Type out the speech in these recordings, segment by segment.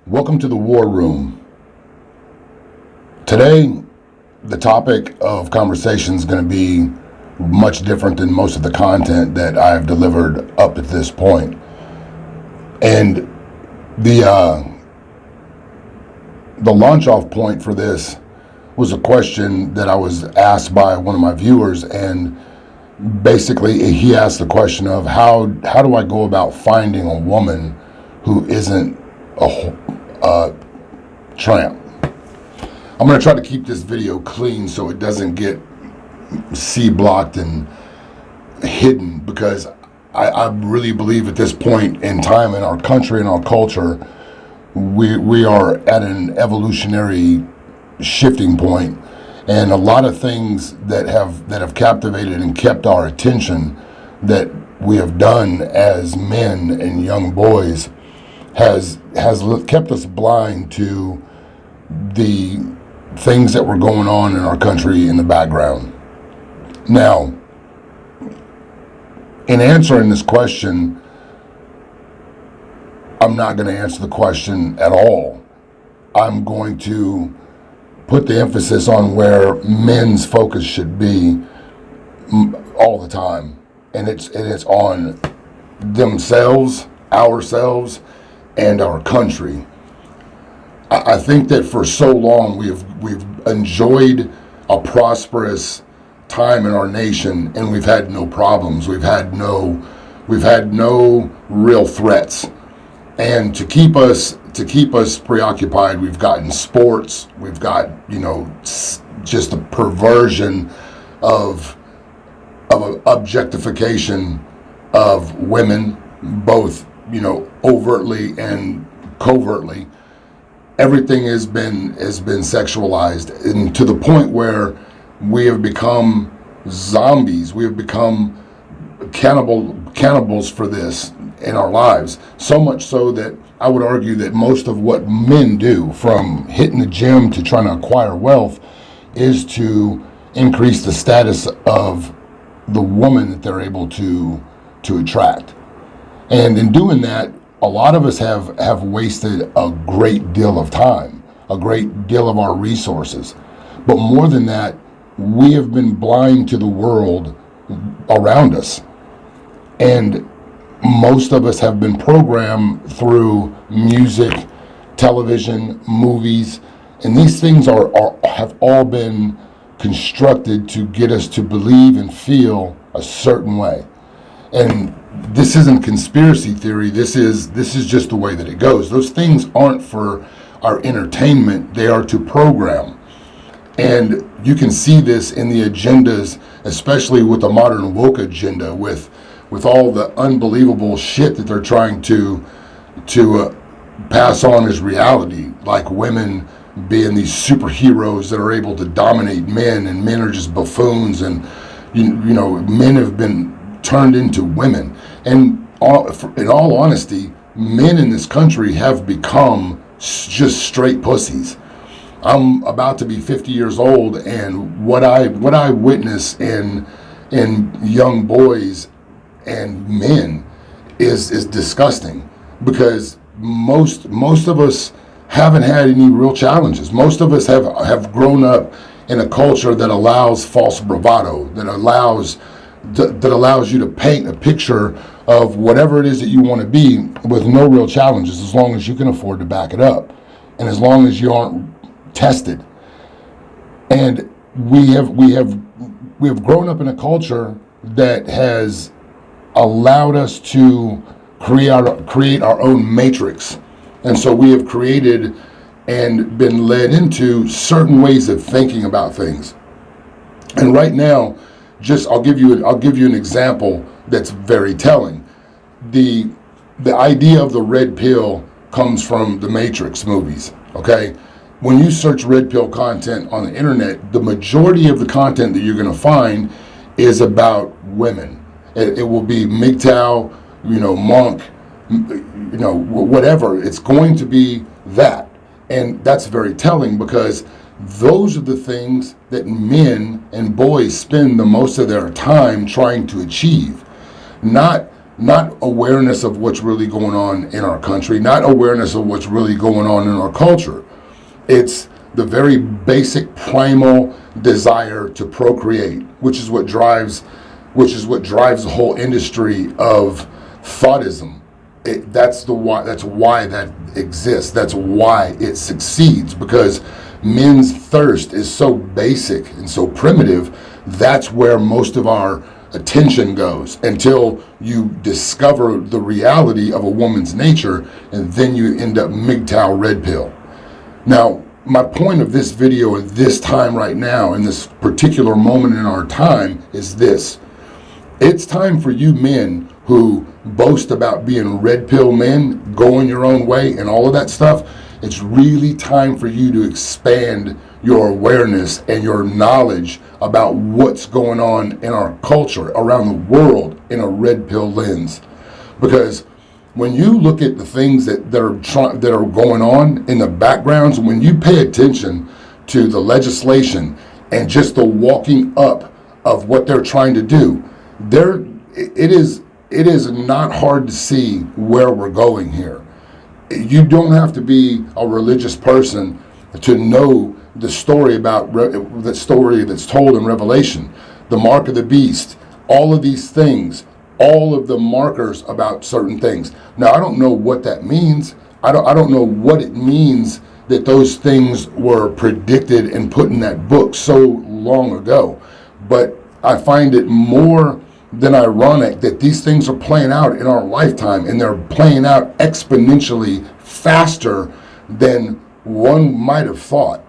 Welcome to the War Room. Today, the topic of conversation is going to be much different than most of the content that I've delivered up at this point. And the launch off point for this was a question that I was asked by one of my viewers, and basically he asked the question of how do I go about finding a woman who isn't a tramp. I'm going to try to keep this video clean so it doesn't get C-blocked and hidden, because I really believe at this point in time in our country and our culture, we are at an evolutionary shifting point, and a lot of things that have captivated and kept our attention that we have done as men and young boys has kept us blind to the things that were going on in our country in the background. Now, in answering this question, I'm not going to answer the question at all. I'm going to put the emphasis on where men's focus should be all the time, and it's on themselves, ourselves, and our country. I think that for so long we've enjoyed a prosperous time in our nation, and we've had no problems. We've had no real threats. And to keep us preoccupied, we've gotten sports. We've got just a perversion of objectification of women, both overtly and covertly. Everything has been sexualized, and to the point where we have become zombies. We have become cannibals for this in our lives. So much so that I would argue that most of what men do, from hitting the gym to trying to acquire wealth, is to increase the status of the woman that they're able to attract. And in doing that, a lot of us have wasted a great deal of time, a great deal of our resources. But more than that, we have been blind to the world around us. And most of us have been programmed through music, television, movies, and these things have all been constructed to get us to believe and feel a certain way. And this isn't conspiracy theory. This is just the way that it goes. Those things aren't for our entertainment. They are to program. And you can see this in the agendas, especially with the modern woke agenda, with all the unbelievable shit that they're trying to pass on as reality, like women being these superheroes that are able to dominate men, and men are just buffoons, and men have been turned into women. And in all honesty, men in this country have become just straight pussies. I'm about to be 50 years old, and what I witness in young boys and men is disgusting, because most of us haven't had any real challenges. Most of us have grown up in a culture that allows false bravado, that allows you to paint a picture of whatever it is that you want to be with no real challenges, as long as you can afford to back it up, and as long as you aren't tested. And we have grown up in a culture that has allowed us to create our own matrix. And so we have created and been led into certain ways of thinking about things. And right now, I'll give you an example that's very telling. The idea of the red pill comes from the Matrix movies, okay? When you search red pill content on the internet, the majority of the content that you're going to find is about women. It will be MGTOW, monk, whatever. It's going to be that. And that's very telling, because those are the things that men and boys spend the most of their time trying to achieve. Not not awareness of what's really going on in our country, not awareness of what's really going on in our culture. It's the very basic primal desire to procreate, which is what drives the whole industry of thoughtism. That's why that exists. That's why it succeeds, because men's thirst is so basic and so primitive. That's where most of our attention goes until you discover the reality of a woman's nature, and then you end up MGTOW red pill. Now, my point of this video at this time right now, in this particular moment in our time, is this. It's time for you men who boast about being red pill men, going your own way and all of that stuff. It's really time for you to expand your awareness and your knowledge about what's going on in our culture around the world in a red pill lens. Because when you look at the things that are going on in the backgrounds, when you pay attention to the legislation and just the walking up of what they're trying to do, it is not hard to see where we're going here. You don't have to be a religious person to know the story about the story that's told in Revelation, the mark of the beast, all of these things, all of the markers about certain things. Now, I don't know what that means. I don't know what it means that those things were predicted and put in that book so long ago. But I find it more than ironic that these things are playing out in our lifetime, and they're playing out exponentially faster than one might have thought.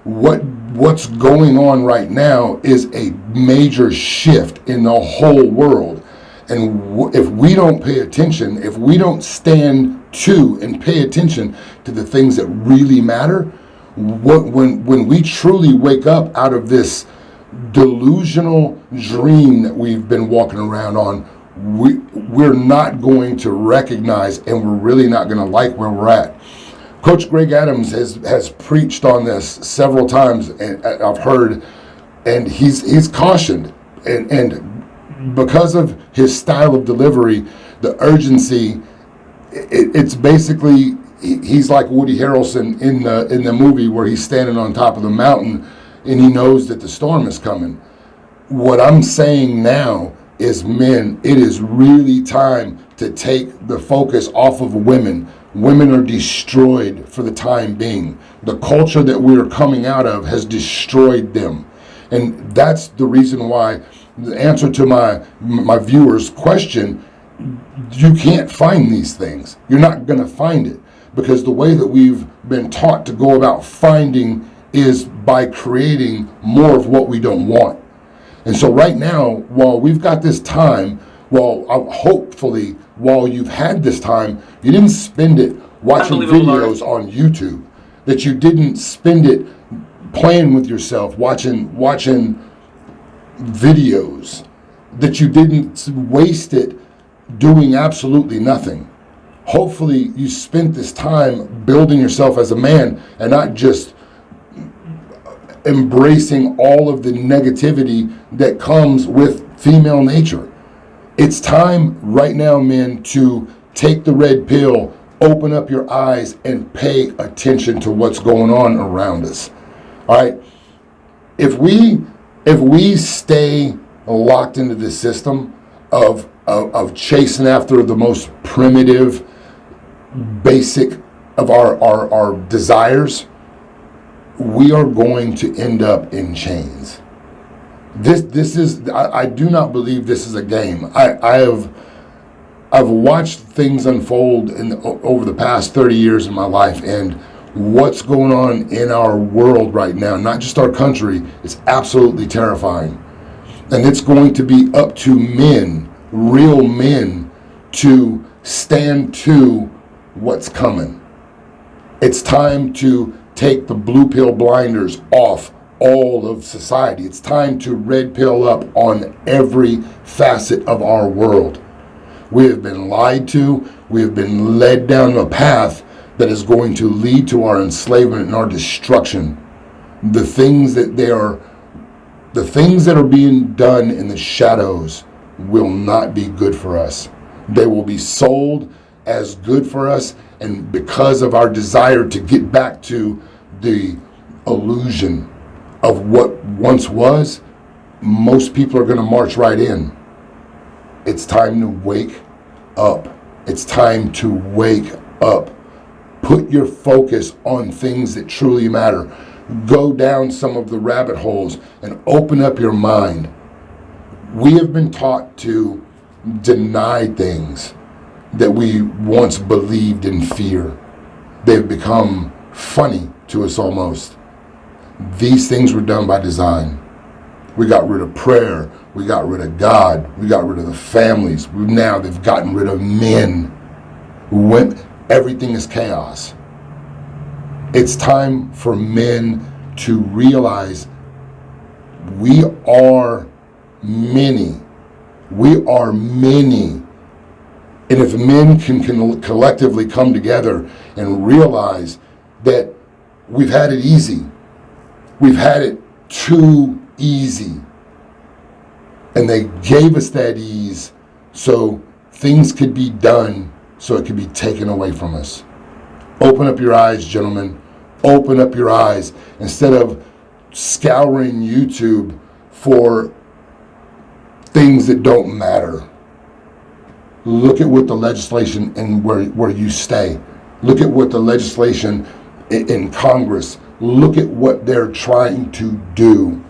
What's going on right now is a major shift in the whole world. And if we don't pay attention, if we don't stand to and pay attention to the things that really matter, when we truly wake up out of this delusional dream that we've been walking around on, we're not going to recognize, and we're really not going to like where we're at. Coach Greg Adams has preached on this several times, and I've heard, and he's cautioned, and because of his style of delivery, the urgency, it's basically, he's like Woody Harrelson in the movie where he's standing on top of the mountain and he knows that the storm is coming. What I'm saying now is, men, it is really time to take the focus off of women. Women are destroyed for the time being. The culture that we are coming out of has destroyed them. And that's the reason why, the answer to my viewer's question, you can't find these things. You're not going to find it, because the way that we've been taught to go about finding is by creating more of what we don't want. And so right now, while we've got this time, hopefully, while you've had this time, you didn't spend it watching videos on YouTube, that you didn't spend it playing with yourself, watching videos, that you didn't waste it doing absolutely nothing. Hopefully you spent this time building yourself as a man, and not just embracing all of the negativity that comes with female nature. It's time right now, men, to take the red pill, open up your eyes, and pay attention to what's going on around us. All right? If we stay locked into this system of chasing after the most primitive, basic of our desires, we are going to end up in chains. This is, I do not believe this is a game. I've watched things unfold over the past 30 years in my life, and what's going on in our world right now, not just our country, is absolutely terrifying. And it's going to be up to men, real men, to stand to what's coming. It's time to take the blue pill blinders off all of society. It's time to red pill up on every facet of our world. We have been lied to. We have been led down a path that is going to lead to our enslavement and our destruction. The things that are being done in the shadows will not be good for us. They will be sold as good for us, and because of our desire to get back to the illusion of what once was, most people are going to march right in. It's time to wake up. It's time to wake up. Put your focus on things that truly matter. Go down some of the rabbit holes and open up your mind. We have been taught to deny things that we once believed in fear. They've become funny to us almost. These things were done by design. We got rid of prayer. We got rid of God. We got rid of the families. Now they've gotten rid of men. Everything is chaos. It's time for men to realize we are many. We are many. And if men can collectively come together and realize that we've had it easy, we've had it too easy, and they gave us that ease so things could be done, so it could be taken away from us. Open up your eyes, gentlemen. Open up your eyes. Instead of scouring YouTube for things that don't matter, look at what the legislation and where you stay. Look at what the legislation in Congress, look at what they're trying to do.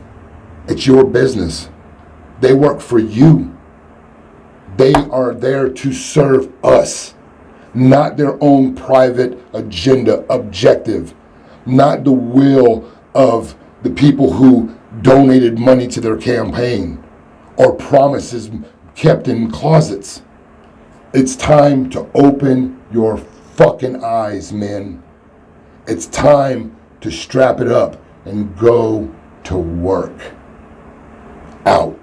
It's your business. They work for you. They are there to serve us, not their own private agenda, objective, not the will of the people who donated money to their campaign or promises kept in closets. It's time to open your fucking eyes, men. It's time to strap it up and go to work. Out.